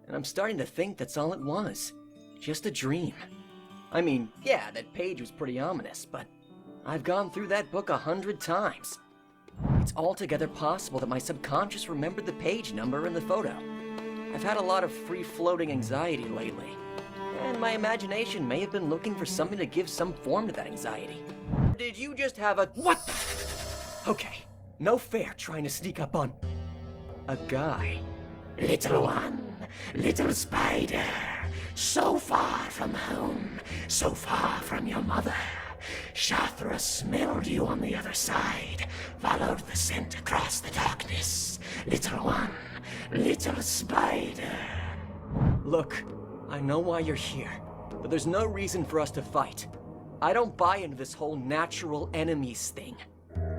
and I'm starting to think that's all it was. Just a dream. I mean, yeah, that page was pretty ominous, but I've gone through that book 100 times. It's altogether possible that my subconscious remembered the page number and the photo. I've had a lot of free-floating anxiety lately, and my imagination may have been looking for something to give some form to that anxiety. Did you just have a... What? Okay, no fair trying to sneak up on a guy. Little one, little spider, so far from home, so far from your mother. Shartra smelled you on the other side, followed the scent across the darkness. Little one, little spider. Look, I know why you're here, but there's no reason for us to fight. I don't buy into this whole natural enemies thing.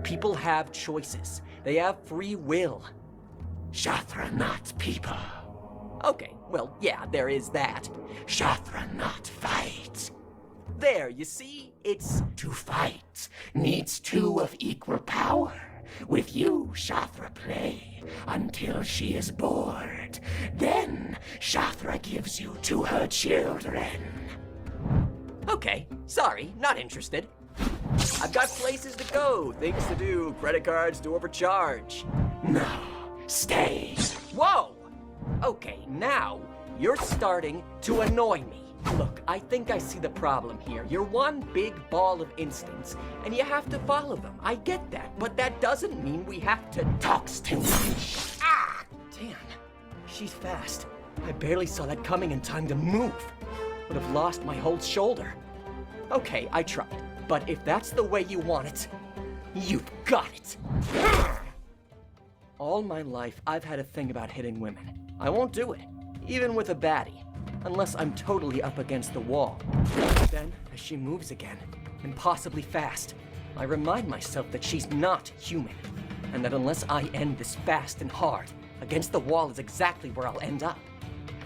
People have choices. They have free will. Shartra not people. Okay, well, yeah, there is that. Shartra not fight. There, you see? It's... To fight needs two of equal power. With you, Shartra play until she is bored. Then Shartra gives you to her children. Okay, sorry, not interested. I've got places to go, things to do, credit cards to overcharge. No, stay. Whoa! Okay, now you're starting to annoy me. Look, I think I see the problem here. You're one big ball of instincts, and you have to follow them. I get that, but that doesn't mean we have to... Talks too much. Ah! Damn, she's fast. I barely saw that coming in time to move. Would have lost my whole shoulder. Okay, I tried, but if that's the way you want it, you've got it. All my life, I've had a thing about hitting women. I won't do it, even with a baddie, unless I'm totally up against the wall. Then, as she moves again, and possibly fast, I remind myself that she's not human, and that unless I end this fast and hard, against the wall is exactly where I'll end up.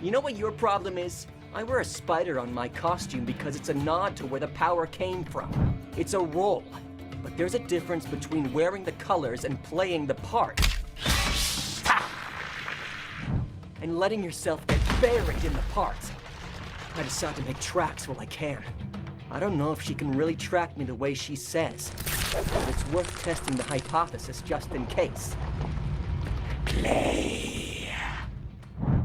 You know what your problem is? I wear a spider on my costume because it's a nod to where the power came from. It's a role, but there's a difference between wearing the colors and playing the part. And letting yourself get buried in the part. I decide to make tracks while I can. I don't know if she can really track me the way she says, but it's worth testing the hypothesis just in case. Play.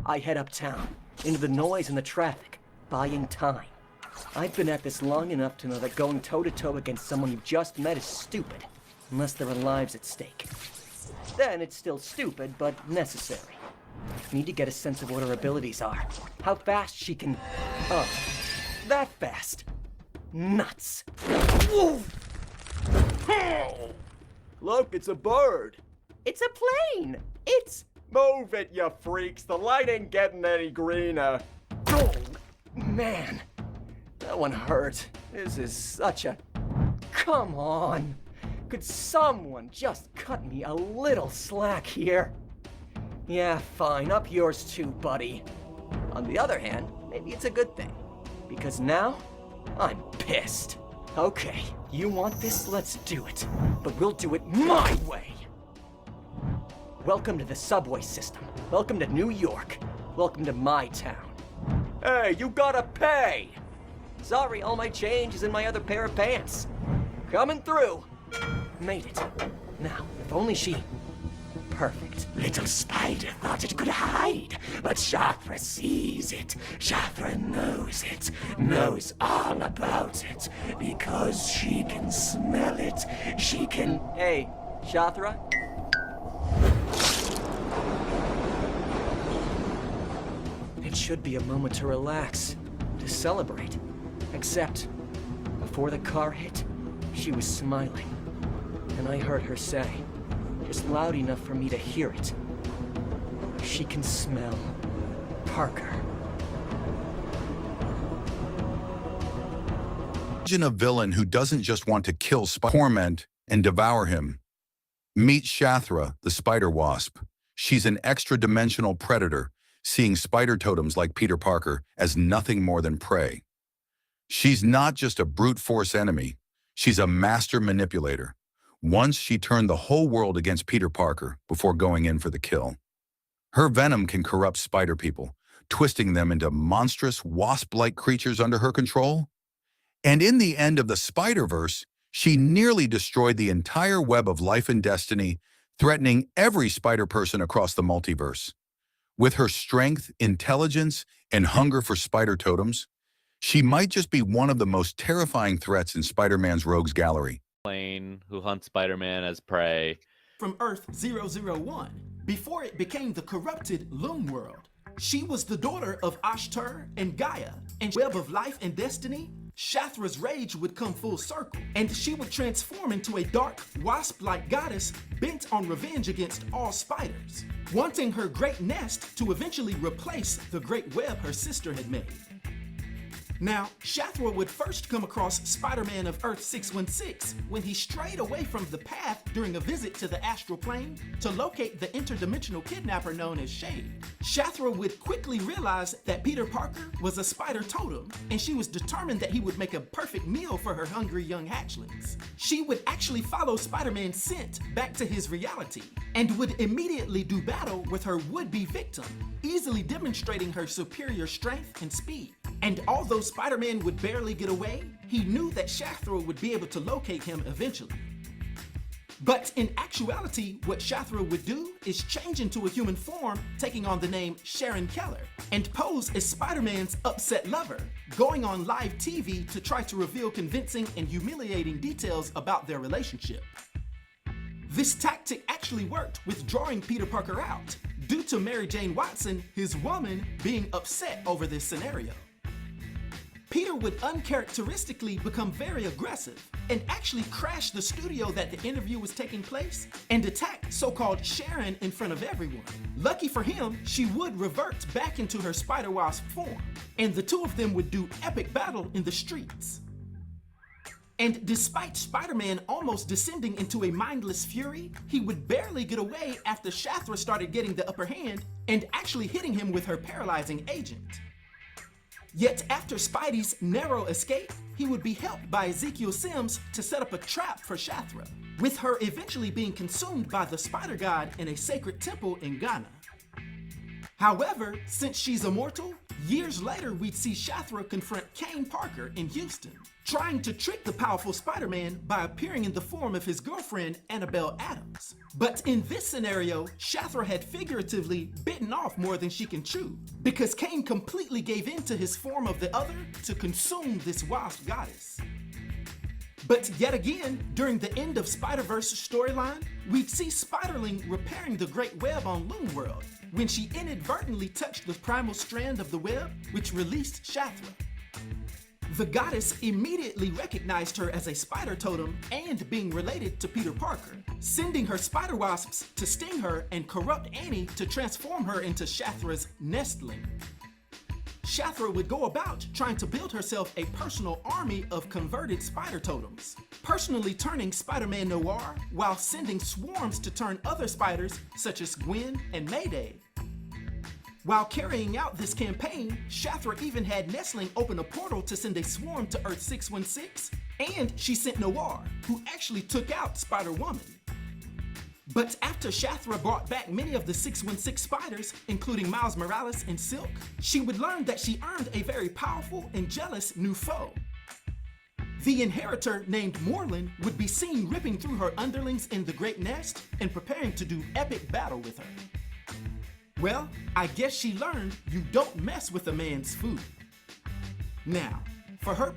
I head uptown, into the noise and the traffic, buying time. I've been at this long enough to know that going toe-to-toe against someone you've just met is stupid, unless there are lives at stake. Then it's still stupid, but necessary. I need to get a sense of what her abilities are. How fast she can... Oh, that fast. Nuts. Look, it's a bird. It's a plane. It's... Move it, you freaks. The light ain't getting any greener. Oh, man. That one hurt. This is such a... Come on. Could someone just cut me a little slack here? Yeah, fine. Up yours too, buddy. On the other hand, maybe it's a good thing. Because now, I'm pissed. Okay, you want this? Let's do it. But we'll do it my way. Welcome to the subway system. Welcome to New York. Welcome to my town. Hey, you gotta pay! Sorry, all my change is in my other pair of pants. Coming through. Made it. Now, if only she... Perfect. Little spider thought it could hide, but Shartra sees it. Shartra knows it, knows all about it, because she can smell it. She can... Hey, Shartra? It should be a moment to relax, to celebrate. Except, before the car hit, she was smiling. And I heard her say, just loud enough for me to hear it, she can smell Parker. Imagine a villain who doesn't just want to kill, torment, and devour him. Meet Shartra, the spider wasp. She's an extra-dimensional predator, seeing spider totems like Peter Parker as nothing more than prey. She's not just a brute force enemy, she's a master manipulator. Once she turned the whole world against Peter Parker before going in for the kill. Her venom can corrupt spider people, twisting them into monstrous wasp-like creatures under her control. And in the end of the Spider-Verse, she nearly destroyed the entire web of life and destiny, threatening every spider person across the multiverse. With her strength, intelligence, and hunger for spider totems, she might just be one of the most terrifying threats in Spider-Man's rogues gallery. Plane who hunts Spider-Man as prey. From Earth-001, before it became the corrupted Loom World. She was the daughter of Ashtar and Gaia, and web of life and destiny, Shathra's rage would come full circle, and she would transform into a dark, wasp-like goddess bent on revenge against all spiders, wanting her great nest to eventually replace the great web her sister had made. Now, Shatra would first come across Spider-Man of Earth-616 when he strayed away from the path during a visit to the astral plane to locate the interdimensional kidnapper known as Shade. Shatra would quickly realize that Peter Parker was a spider totem, and she was determined that he would make a perfect meal for her hungry young hatchlings. She would actually follow Spider-Man's scent back to his reality, and would immediately do battle with her would-be victim, easily demonstrating her superior strength and speed. And although Spider-Man would barely get away, he knew that Shatra would be able to locate him eventually. But in actuality, what Shatra would do is change into a human form, taking on the name Sharon Keller, and pose as Spider-Man's upset lover, going on live TV to try to reveal convincing and humiliating details about their relationship. This tactic actually worked, withdrawing Peter Parker out, due to Mary Jane Watson, his woman, being upset over this scenario. Peter would uncharacteristically become very aggressive and actually crash the studio that the interview was taking place and attack so-called Sharon in front of everyone. Lucky for him, she would revert back into her Spider-Wasp form, and the two of them would do epic battle in the streets. And despite Spider-Man almost descending into a mindless fury, he would barely get away after Shatra started getting the upper hand and actually hitting him with her paralyzing agent. Yet after Spidey's narrow escape, he would be helped by Ezekiel Sims to set up a trap for Shatra, with her eventually being consumed by the Spider God in a sacred temple in Ghana. However, since she's immortal, years later we'd see Shatra confront Kane Parker in Houston, trying to trick the powerful Spider-Man by appearing in the form of his girlfriend, Annabelle Adams. But in this scenario, Shatra had figuratively bitten off more than she can chew, because Kane completely gave in to his form of the other to consume this wasp goddess. But yet again, during the end of Spider-Verse storyline, we'd see Spiderling repairing the great web on Loom World, when she inadvertently touched the primal strand of the web, which released Shatra. The goddess immediately recognized her as a spider totem and being related to Peter Parker, sending her spider wasps to sting her and corrupt Annie to transform her into Shatra's nestling. Shatra would go about trying to build herself a personal army of converted spider totems, personally turning Spider-Man Noir while sending swarms to turn other spiders such as Gwen and Mayday. While carrying out this campaign, Shatra even had Nestling open a portal to send a swarm to Earth-616, and she sent Noir, who actually took out Spider-Woman. But after Shatra brought back many of the 616 spiders, including Miles Morales and Silk, she would learn that she earned a very powerful and jealous new foe. The inheritor named Morlin would be seen ripping through her underlings in the Great Nest and preparing to do epic battle with her. Well, I guess she learned you don't mess with a man's food. Now, for her